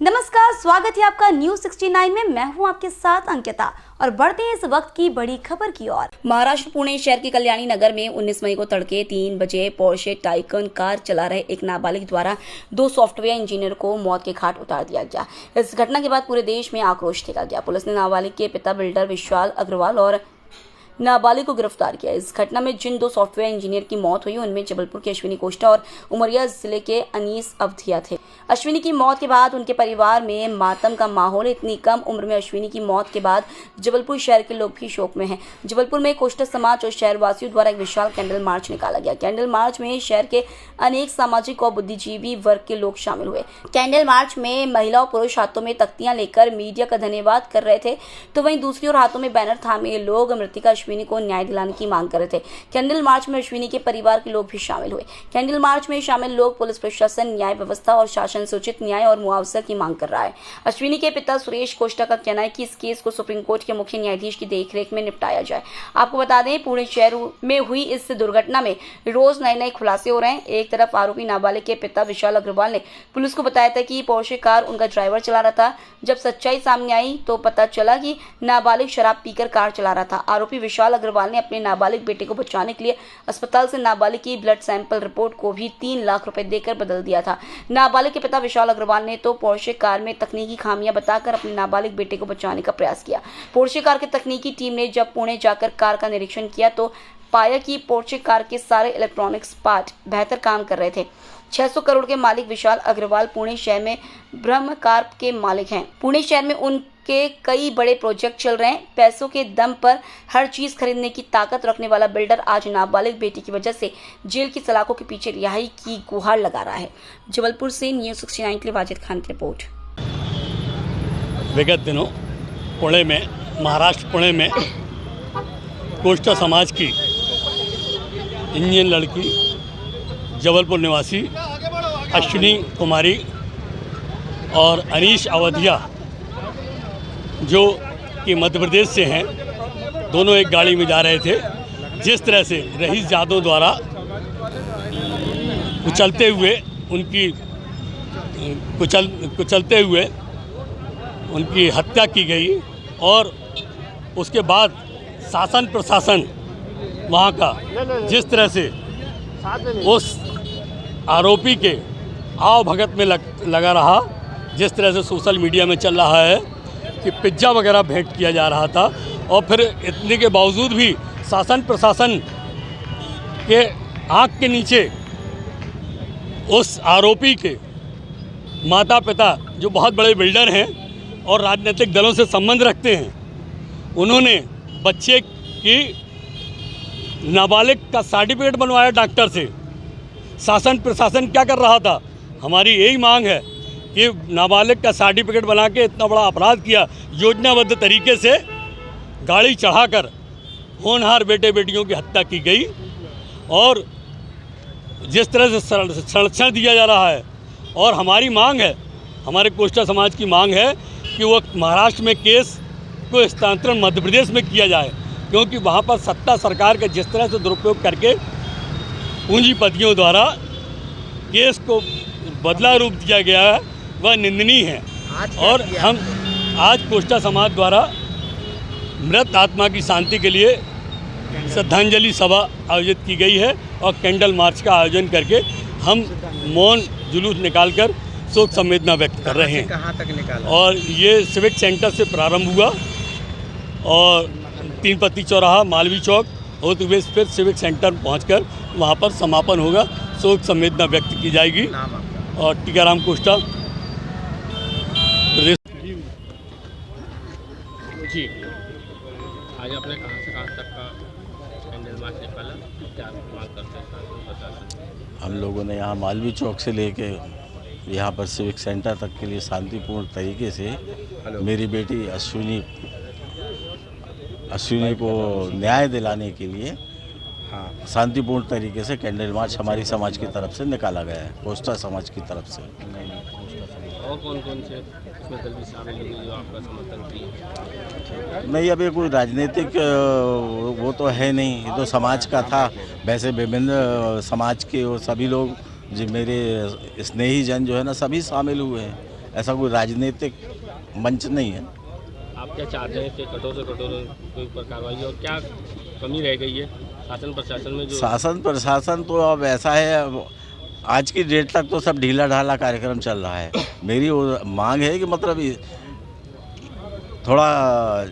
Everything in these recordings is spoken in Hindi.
नमस्कार, स्वागत है आपका न्यूज 69 में। मैं हूं आपके साथ अंकिता और बढ़ते हैं इस वक्त की बड़ी खबर की ओर। महाराष्ट्र पुणे शहर के कल्याणी नगर में 19 मई को तड़के 3 बजे पोर्शे टाइकन कार चला रहे एक नाबालिग द्वारा 2 सॉफ्टवेयर इंजीनियर को मौत के घाट उतार दिया गया। इस घटना के बाद पूरे देश में आक्रोश देखा गया। पुलिस ने नाबालिग के पिता बिल्डर विशाल अग्रवाल और नाबालिग को गिरफ्तार किया। इस घटना में जिन 2 सॉफ्टवेयर इंजीनियर की मौत हुई उनमें जबलपुर के अश्विनी कोष्टा और उमरिया जिले के अनीस अवधिया थे। अश्विनी की मौत के बाद उनके परिवार में मातम का माहौल है। इतनी कम उम्र में अश्विनी की मौत के बाद जबलपुर शहर के लोग भी शोक में हैं। जबलपुर में कोष्टा समाज और शहरवासियों द्वारा एक विशाल कैंडल मार्च निकाला गया। कैंडल मार्च में शहर के अनेक सामाजिक और बुद्धिजीवी वर्ग के लोग शामिल हुए। कैंडल मार्च में महिला और पुरुष हाथों में तख्तियां लेकर मीडिया का धन्यवाद कर रहे थे, तो वहीं दूसरी ओर हाथों में बैनर थामे लोग मृतका अश्विनी को न्याय दिलाने की मांग कर रहे थे। कैंडल मार्च में अश्विनी के परिवार के लोग भी शामिल हुए। कैंडल मार्च में शामिल लोग पुलिस प्रशासन, न्याय व्यवस्था और शासन से उचित न्याय और मुआवजा की मांग कर रहा है। अश्विनी के पिता सुरेश कोष्टा का कहना है कि इस केस को सुप्रीम कोर्ट के मुख्य न्यायाधीश की देखरेख में निपटाया जाए। आपको बता दें, पुणे शहर में हुई इस दुर्घटना में रोज नए खुलासे हो रहे हैं। एक तरफ आरोपी नाबालिग के पिता विशाल अग्रवाल ने पुलिस को बताया था कि पोर्शे कार उनका ड्राइवर चला रहा था। जब सच्चाई सामने आई तो पता चला कि नाबालिग शराब पीकर कार चला रहा था। आरोपी विशाल अग्रवाल ने अपने नाबालिग बेटे को बचाने के लिए अस्पताल से नाबालिग की ब्लड सैंपल रिपोर्ट को भी 3 लाख रुपए देकर बदल दिया था। नाबालिग के पिता विशाल अग्रवाल ने तो पोर्शे कार में तकनीकी खामियां बताकर अपने नाबालिग बेटे को बचाने का प्रयास किया। पोर्शे कार की तकनीकी टीम ने जब पुणे जाकर कार का निरीक्षण किया तो पाया कि पोर्शे कार के सारे इलेक्ट्रॉनिक्स पार्ट बेहतर काम कर रहे थे। 600 करोड़ के मालिक विशाल अग्रवाल पुणे शहर में ब्रह्मकार्प के मालिक हैं। पुणे शहर में उनके कई बड़े प्रोजेक्ट चल रहे हैं। पैसों के दम पर हर चीज खरीदने की ताकत रखने वाला बिल्डर आज नाबालिग बेटी की वजह से जेल की सलाखों के पीछे रिहाई की गुहार लगा रहा है। जबलपुर से न्यूज 69 के लिए वाजिद खान की रिपोर्ट। विगत दिनों पुणे में, महाराष्ट्र पुणे में कोष्टा समाज की इंडियन लड़की जबलपुर निवासी अश्विनी कुमारी और अनीश अवधिया, जो कि मध्य प्रदेश से हैं, दोनों एक गाड़ी में जा रहे थे। जिस तरह से रईस यादव द्वारा कुचलते हुए उनकी हत्या की गई और उसके बाद शासन प्रशासन वहाँ का जिस तरह से उस आरोपी के आव भगत में लगा रहा, जिस तरह से सोशल मीडिया में चल रहा है कि पिज्ज़ा वगैरह भेंट किया जा रहा था, और फिर इतने के बावजूद भी शासन प्रशासन के आँख के नीचे उस आरोपी के माता पिता, जो बहुत बड़े बिल्डर हैं और राजनीतिक दलों से संबंध रखते हैं, उन्होंने बच्चे की नाबालिग का सर्टिफिकेट बनवाया डॉक्टर से। शासन प्रशासन क्या कर रहा था? हमारी यही मांग है कि नाबालिग का सर्टिफिकेट बना के इतना बड़ा अपराध किया, योजनाबद्ध तरीके से गाड़ी चढ़ाकर होनहार बेटे बेटियों की हत्या की गई, और जिस तरह से संरक्षण दिया जा रहा है। और हमारी मांग है, हमारे कोष्टा समाज की मांग है कि वो महाराष्ट्र में केस को हस्तांतरण मध्य प्रदेश में किया जाए, क्योंकि वहाँ पर सत्ता सरकार का जिस तरह से दुरुपयोग करके पूंजीपतियों द्वारा केस को बदला रूप दिया गया है, वह निंदनीय है। और हम आज कोष्टा समाज द्वारा मृत आत्मा की शांति के लिए श्रद्धांजलि सभा आयोजित की गई है और कैंडल मार्च का आयोजन करके हम मौन जुलूस निकालकर शोक संवेदना व्यक्त कर रहे हैं। कहाँ तक निकाला? और ये सिविक सेंटर से प्रारंभ हुआ और 3 पत्ती चौराहा, मालवी चौक होते हुए फिर सिविक सेंटर पहुंचकर वहां पर समापन होगा। शोक संवेदना व्यक्त की जाएगी। और टीकाराम कोष्टा, प्रदेश। जी, आज आपने कहाँ से कहाँ तक का कैंडल मार्च निकाला, क्या मांग करते हैं? हम लोगों ने यहाँ मालवी चौक से लेके यहाँ पर सिविक सेंटर तक के लिए शांतिपूर्ण तरीके से मेरी बेटी अश्विनी को न्याय दिलाने के लिए शांतिपूर्ण तरीके से कैंडल मार्च हमारी समाज की तरफ से निकाला गया है, कोष्टा समाज की तरफ से। और कौन कौन से इसमें दल भी शामिल हुए जो आपका समर्थन किए? नहीं, अभी कोई राजनीतिक वो तो है नहीं, ये तो समाज का था। वैसे विभिन्न समाज के और सभी लोग जो मेरे स्नेही जन जो है ना, सभी शामिल हुए हैं। ऐसा कोई राजनीतिक मंच नहीं है। आप क्या चाहते हैं कि कठोर से कठोर कोई पर कार्रवाई और क्या कमी रह गई है शासन प्रशासन में? जो शासन प्रशासन तो अब ऐसा है, अब आज की डेट तक तो सब ढीला ढाला कार्यक्रम चल रहा है। मेरी वो मांग है कि मतलब थोड़ा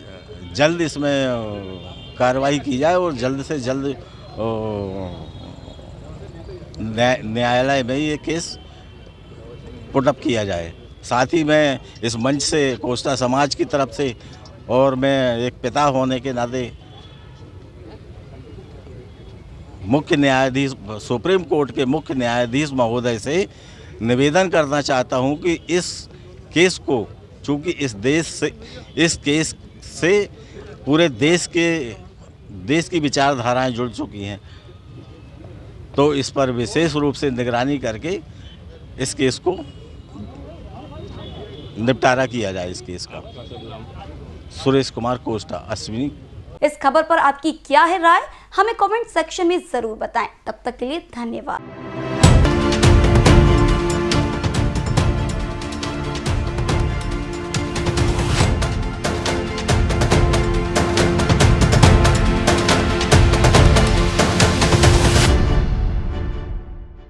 जल्द इसमें कार्रवाई की जाए और जल्द से जल्द न्यायालय में ये केस पुटअप किया जाए। साथ ही मैं इस मंच से कोस्टा समाज की तरफ से और मैं एक पिता होने के नाते मुख्य न्यायाधीश, सुप्रीम कोर्ट के मुख्य न्यायाधीश महोदय से निवेदन करना चाहता हूं कि इस केस को, चूँकि इस केस से पूरे देश की विचारधाराएं जुड़ चुकी हैं, तो इस पर विशेष रूप से निगरानी करके इस केस को निपटारा किया जाए। इस केस का सुरेश कुमार कोस्टा, अश्विनी। इस खबर पर आपकी क्या है राय, हमें कमेंट सेक्शन में जरूर बताएं। तब तक के लिए धन्यवाद।